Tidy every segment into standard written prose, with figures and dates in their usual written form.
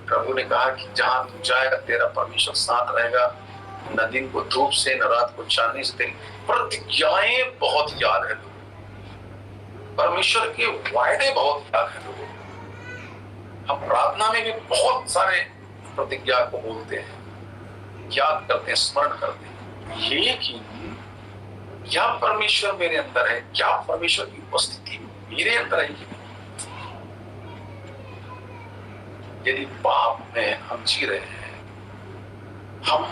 प्रभु ने कहा कि जहां तू जाएगा तेरा परमेश्वर साथ रहेगा, न दिन को धूप से न रात को चांदनी से। तेरी प्रतिज्ञाएं बहुत याद है लोगों, परमेश्वर के वायदे बहुत याद है लोगों। हम प्रार्थना में भी बहुत सारे प्रतिज्ञा को बोलते हैं, याद करते हैं, स्मरण करते हैं, लेकिन क्या परमेश्वर मेरे अंदर है? क्या परमेश्वर की उपस्थिति मेरे अंदर है? यदि पाप में हम जी रहे हैं, हम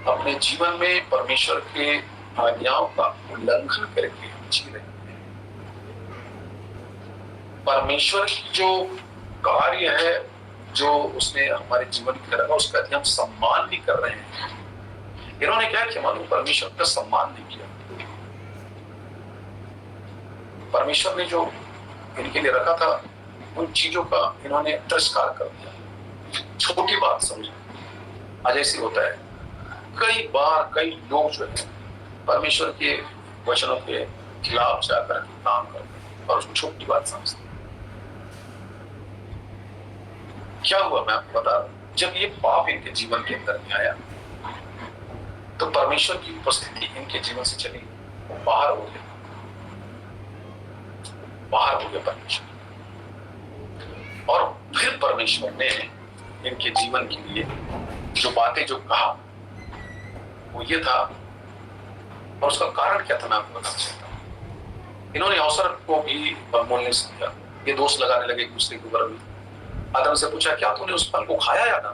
अपने जीवन में परमेश्वर के आज्ञाओं का उल्लंघन करके जी रहे हैं, परमेश्वर की जो कार्य है, जो उसने हमारे जीवन में करा, उसका यदि हम सम्मान नहीं कर रहे हैं। इन्होंने क्या किया मालूम? परमेश्वर का सम्मान नहीं किया। परमेश्वर ने जो इनके लिए रखा था उन चीजों का इन्होंने तिरस्कार कर दिया, छोटी बात समझा। आज ऐसे होता है, कई बार कई लोग जो है परमेश्वर के वचनों के खिलाफ जाकर काम करते हैं और उसको छोटी बात समझते हैं। क्या हुआ मैं आपको बता रहा हूं, जब ये पाप इनके जीवन के अंदर में आया तो परमेश्वर की उपस्थिति इनके जीवन से चली, बाहर हो गया, बाहर हो गया परमेश्वर। और फिर परमेश्वर ने इनके जीवन के लिए जो बातें जो कहा वो ये था, और उसका कारण क्या था मैं आपको बताना चाहता हूं। इन्होंने अवसर को भी अवमूल्य समझा। ये दोष लगाने लगे एक दूसरे के ऊपर। आदम से पूछा, क्या तूने उस फल को खाया या ना?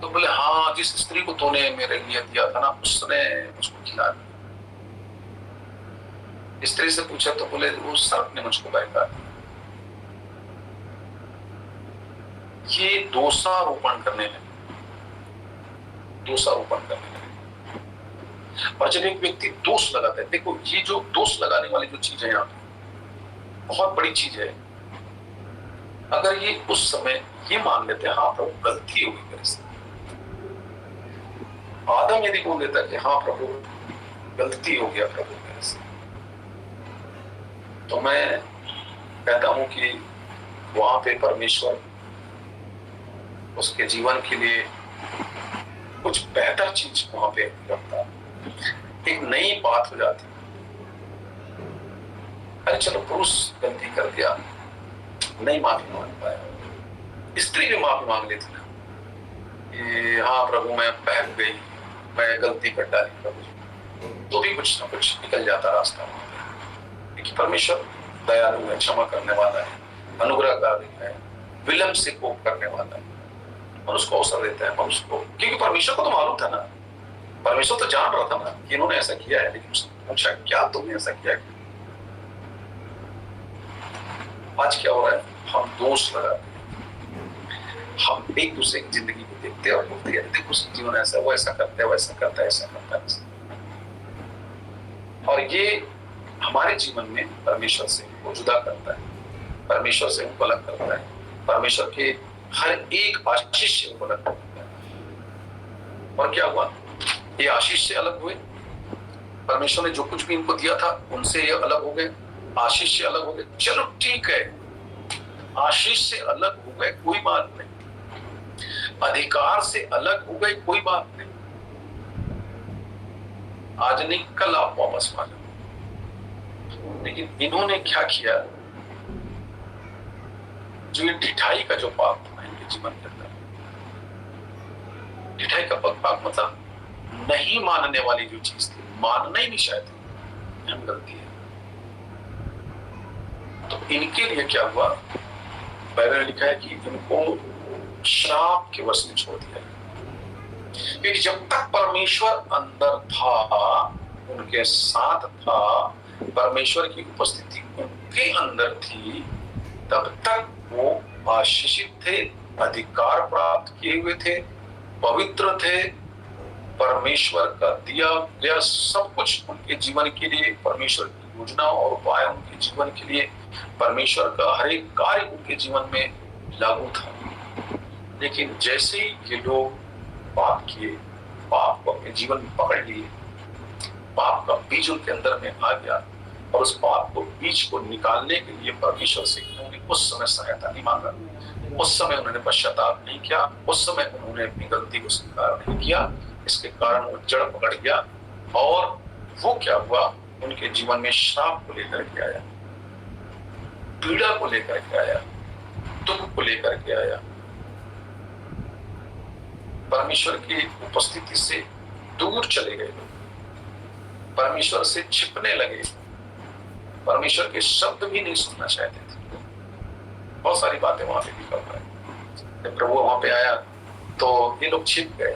तो बोले, हाँ, जिस स्त्री को तूने मेरे लिए दिया था ना, उसने मुझको खिला दिया। स्त्री से पूछा तो बोले, उस सर्प ने मुझको बहका दिया। ये दोषारोपण करने लगे, दोषारोपण करने लगे। और जब एक व्यक्ति दोष लगाता है, देखो ये जो दोष लगाने वाली जो चीज है यहाँ पे बहुत बड़ी चीज है। अगर ये उस समय ये मान लेते हैं, हाँ प्रभु गलती होगी मेरे से, आदम यदि बोल देता कि हाँ प्रभु गलती हो गया प्रभु मेरे से, तो मैं कहता हूं कि वहां पे परमेश्वर उसके जीवन के लिए कुछ बेहतर चीज वहां पे रखता, एक नई बात हो जाती। अरे चलो पुरुष गलती कर दिया, नहीं माफी मांग पाया, स्त्री भी माफी मांग लेती ना, हाँ प्रभु मैं बहक गई, मैं गलती कर डाली प्रभु, तो भी कुछ ना कुछ निकल जाता रास्ता। क्योंकि परमेश्वर दयालु है, क्षमा करने वाला है, अनुग्रहकारी है, विलंब से कोप करने वाला है, और उसको अवसर देता है मनुष्य को। क्योंकि परमेश्वर को तो मालूम था ना, परमेश्वर तो जान रहा था ना कि इन्होंने ऐसा किया है, लेकिन उसने पूछा क्या तुमने ऐसा किया? आज क्या हो रहा है, हम दोष लगाते हैं, हम एक दूसरे की जिंदगी को देखते हैं और बोलते हैं देखो उसका जीवन ऐसा, वो ऐसा करता है, वैसा करता है, ऐसा करता है। और ये हमारे जीवन में परमेश्वर से वो जुदा करता है, परमेश्वर से हमको अलग करता है, परमेश्वर के हर एक आशीष से हमको अलग करता है। और क्या हुआ, ये आशीष से अलग हुए, परमेश्वर ने जो कुछ भी इनको दिया था उनसे ये अलग हो गए, आशीष से अलग हो गए। चलो ठीक है, आशीष से अलग हो गए कोई बात नहीं, अधिकार से अलग हो गए कोई बात नहीं, आज नहीं कल आप वापस आ जाओ। लेकिन इन्होंने क्या किया, जो ये ढिठाई का जो पाप था इनके जीवन के अंदर, ढिठाई का पाप मतलब नहीं मानने वाली जो चीज थी, मानना ही नहीं शायद हम गलती है। तो इनके लिए क्या हुआ, बाइबल में लिखा है कि इनको श्राप के वश में छोड़ दिया। क्योंकि जब तक परमेश्वर अंदर था, उनके साथ था, परमेश्वर की उपस्थिति उनके अंदर थी, तब तक वो आशीषित थे, अधिकार प्राप्त किए हुए थे, पवित्र थे, परमेश्वर का दिया गया सब कुछ उनके जीवन के लिए, परमेश्वर की योजना और उपाय उनके जीवन के लिए, परमेश्वर का हर एक कार्य उनके जीवन में लागू था। लेकिन जैसे ही ये लोग पाप किए, पाप को अपने जीवन में पकड़ लिए, पाप का बीज उनके अंदर में आ गया, और उस पाप को बीज को निकालने के लिए परमेश्वर से उन्होंने उस समय सहायता नहीं मांगा, उस समय उन्होंने पश्चाताप नहीं किया, उस समय उन्होंने अपनी गलती को स्वीकार नहीं किया। इसके कारण वो जड़ पकड़ गया और वो क्या हुआ, उनके जीवन में श्राप को लेकर के आया, पीड़ा को लेकर के आया, दुख को लेकर के आया, परमेश्वर की उपस्थिति से दूर चले गए, परमेश्वर से छिपने लगे, परमेश्वर के शब्द भी नहीं सुनना चाहते थे। बहुत सारी बातें वहां पे भी कर रहे हैं। जब प्रभु वहां पे आया तो ये लोग छिप गए,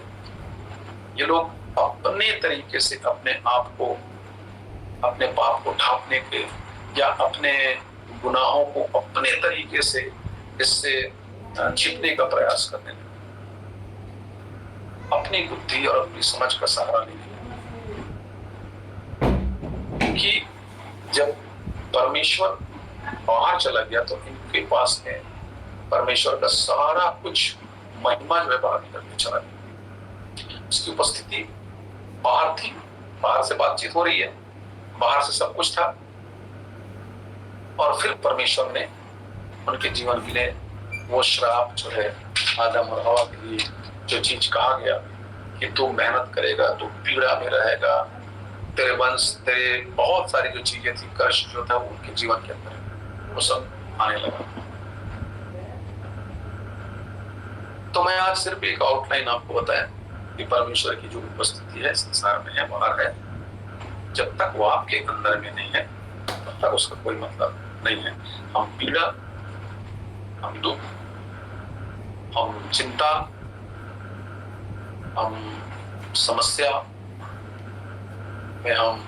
ये लोग अपने तरीके से अपने आप को, अपने पाप को ढांपने के या अपने गुनाहों को अपने तरीके से इससे छिपने का प्रयास करने लगे, अपनी बुद्धि और अपनी समझ का सहारा नहीं लिया। क्योंकि जब परमेश्वर बाहर चला गया तो इनके पास में परमेश्वर का सारा कुछ महिमा जो है बाहर निकल के चला गया। उसकी उपस्थिति बाहर थी, बाहर से बातचीत हो रही है, बाहर से सब कुछ था, और फिर परमेश्वर ने उनके जीवन के लिए वो श्राप जो है आदम और हवा के लिए जो चीज कहा गया कि तू मेहनत करेगा, तू पीड़ा में रहेगा, तेरे वंश, तेरे बहुत सारी जो चीजें थी, कष्ट जो था उनके जीवन के अंदर वो सब आने लगा। तो मैं आज सिर्फ एक आउटलाइन आपको बताया कि परमेश्वर की जो उपस्थिति है संसार में है, बाहर है, जब तक वो आपके अंदर में नहीं है तब तक उसका कोई मतलब नहीं है। हम पीड़ा, हम दुख, हम चिंता, हम समस्या में, हम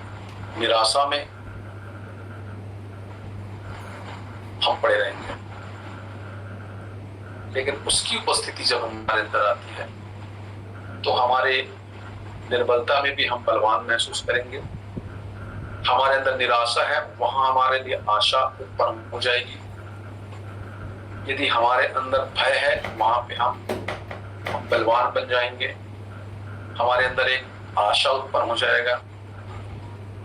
निराशा में हम पड़े रहेंगे, लेकिन उसकी उपस्थिति जब हमारे अंदर आती है तो हमारे निर्बलता में भी हम बलवान महसूस करेंगे। हमारे अंदर निराशा है, वहां हमारे लिए आशा उत्पन्न हो जाएगी। यदि हमारे अंदर भय है, वहां पे हम बलवान बन जाएंगे, हमारे अंदर एक आशा उत्पन्न हो जाएगा।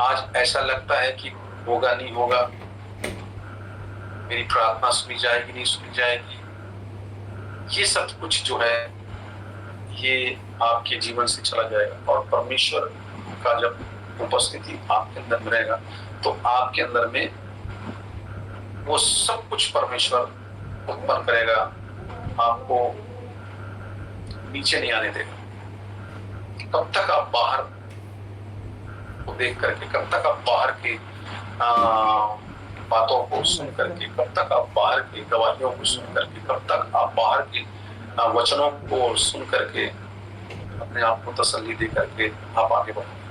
आज ऐसा लगता है कि होगा नहीं होगा, मेरी प्रार्थना सुनी जाएगी नहीं सुनी जाएगी, ये सब कुछ जो है ये आपके जीवन से चला जाएगा। और परमेश्वर का जब उपस्थिति आपके अंदर में रहेगा तो आपके अंदर में वो सब कुछ परमेश्वर उत्पन्न करेगा, आपको नीचे नहीं आने देगा। कब तक आप बाहर को देख करके, कब तक आप बाहर के बातों को सुन करके, कब तक आप बाहर की गवाहियों को सुन करके, कब तक आप बाहर के वचनों को सुन करके अपने आप को तसल्ली दे करके आप आगे बढ़ेंगे।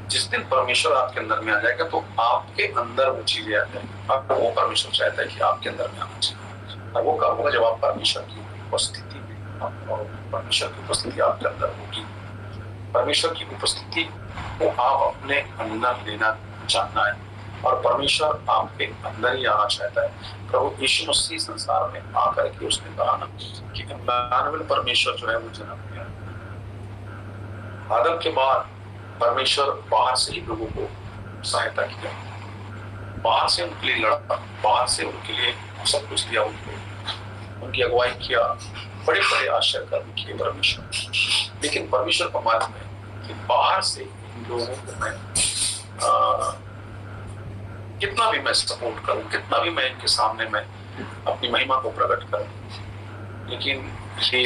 जिस दिन परमेश्वर आपके अंदर में आ जाएगा तो आपके अंदर वो चीजें आ जाएंगी। अब वो परमेश्वर चाहता है कि आपके अंदर में आना चाहिए, और वो कब होगा जब आप परमेश्वर की उपस्थिति में, और परमेश्वर की उपस्थिति आपके अंदर होगी। परमेश्वर की उपस्थिति को आप अपने अंदर लेना चाहना है, और परमेश्वर आपके अंदर ही आना चाहता है। प्रभु यीशु मसीह संसार में आकर के उसने कहा ना कि इम्मानुएल परमेश्वर जो है वो जन्म लिया। आदम के बाद परमेश्वर बाहर से ही लोगों को सहायता किया, बाहर से उनके लिए लड़ा, बाहर से उनके लिए सब कुछ दिया, उनकी अगुवाई किया, बड़े बड़े आश्चर्य कर्म किए परमेश्वर। लेकिन परमेश्वर का मार्ग में कि बाहर से इन लोगों को मैं कितना भी मैं सपोर्ट करूं, कितना भी मैं इनके सामने मैं अपनी महिमा को प्रकट करूं, लेकिन ये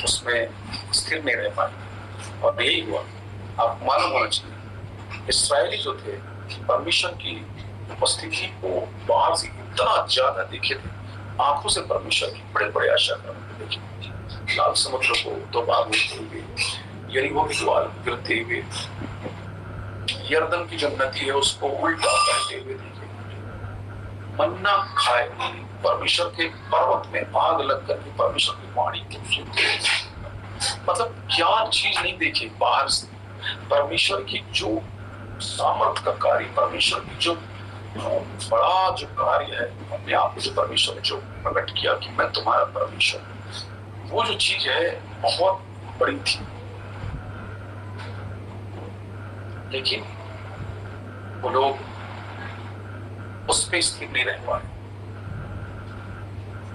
उसमें स्थिर नहीं रह पाए। और यही हुआ। आपको मालूम होना चाहिए, इसराइली जो थे परमेश्वर की उपस्थिति को बाहर से इतना ज्यादा देखे थे, आंखों से परमेश्वर की बड़े बड़े आशा करते देखे। लाल समुद्र को दो भाग होते हुए, यरीहो की दीवार गिरते हुए, यरदन की जो नदी है उसको उल्टा बहते हुए देखे, मन्ना खाए, परमेश्वर के पर्वत में आग लग करके परमेश्वर की वाणी को सुनते। मतलब क्या चीज नहीं देखी बाहर से, परमेश्वर की जो सामर्थ का कार्य, परमेश्वर की जो बड़ा जो कार्य है, अपने आप को जो परमेश्वर ने जो प्रकट किया कि मैं तुम्हारा परमेश्वर, वो जो चीज है बहुत बड़ी थी। लेकिन वो लोग उस पर स्थिर नहीं रह पाए।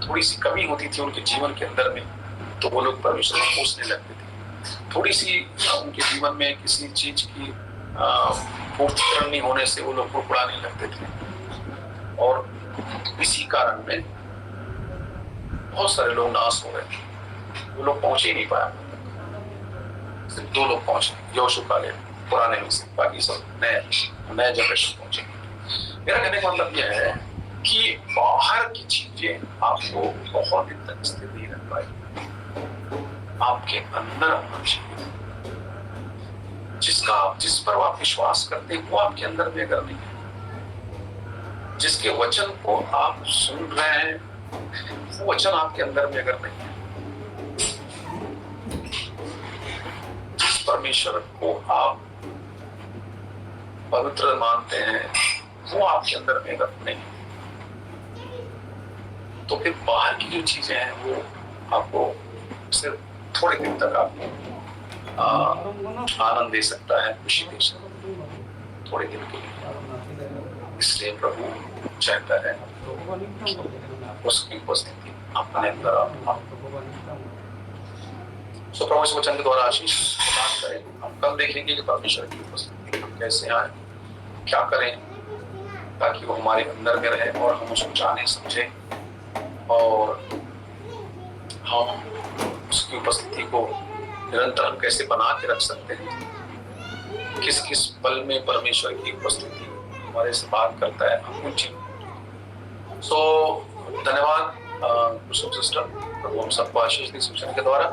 थोड़ी सी कमी होती थी उनके जीवन के अंदर में तो वो लोग परमेश्वर को कोसने लगते थे। थोड़ी सी उनके जीवन में किसी चीज की पूर्तिकरण नहीं होने से वो लोग कुड़कुड़ाने लगते थे, और इसी कारण में बहुत सारे लोग नाश हो गए। वो लोग पहुंच ही नहीं पाया, सिर्फ 2 लोग पहुंचे, योशु कालेब पुराने में से, बाकी सब नए जनरेशन पहुंचे। मेरा कहने का मतलब यह है कि बाहर की चीजें आपको बहुत दिन तक स्थिर नहीं रख पाएगी, आपके अंदर होना चाहिए। जिस पर आप विश्वास करते हैं वो आपके अंदर में अगर नहीं है, जिसके वचन को आप सुन रहे हैं वो वचन आपके अंदर में अगर नहीं है, जिस परमेश्वर को आप पवित्र मानते हैं वो आपके अंदर में अगर नहीं है, तो फिर बाहर की जो चीजें हैं वो आपको सिर्फ थोड़े दिन तक आपको आनंद दे सकता है, खुशी दे सकता है, थोड़े दिन के लिए। इसलिए प्रभु चाहता है उसकी उपस्थिति अपने अंदर आप। सो प्रभु इस वचन के द्वारा आशीष प्रदान करें। हम कल देखेंगे कि परमेश्वर की उपस्थिति हम कैसे आए, क्या करें ताकि वो हमारे अंदर में रहे और हम उसको जाने समझे, और हम उसकी उपस्थिति को निरंतर हम कैसे बना के रख सकते हैं। किस किस पल में परमेश्वर की उपस्थिति हमारे से बात करता है, हम उन चीजों। सो धन्यवाद सिस्टर, प्रभु हम सबको आशीष दी सूचना के द्वारा।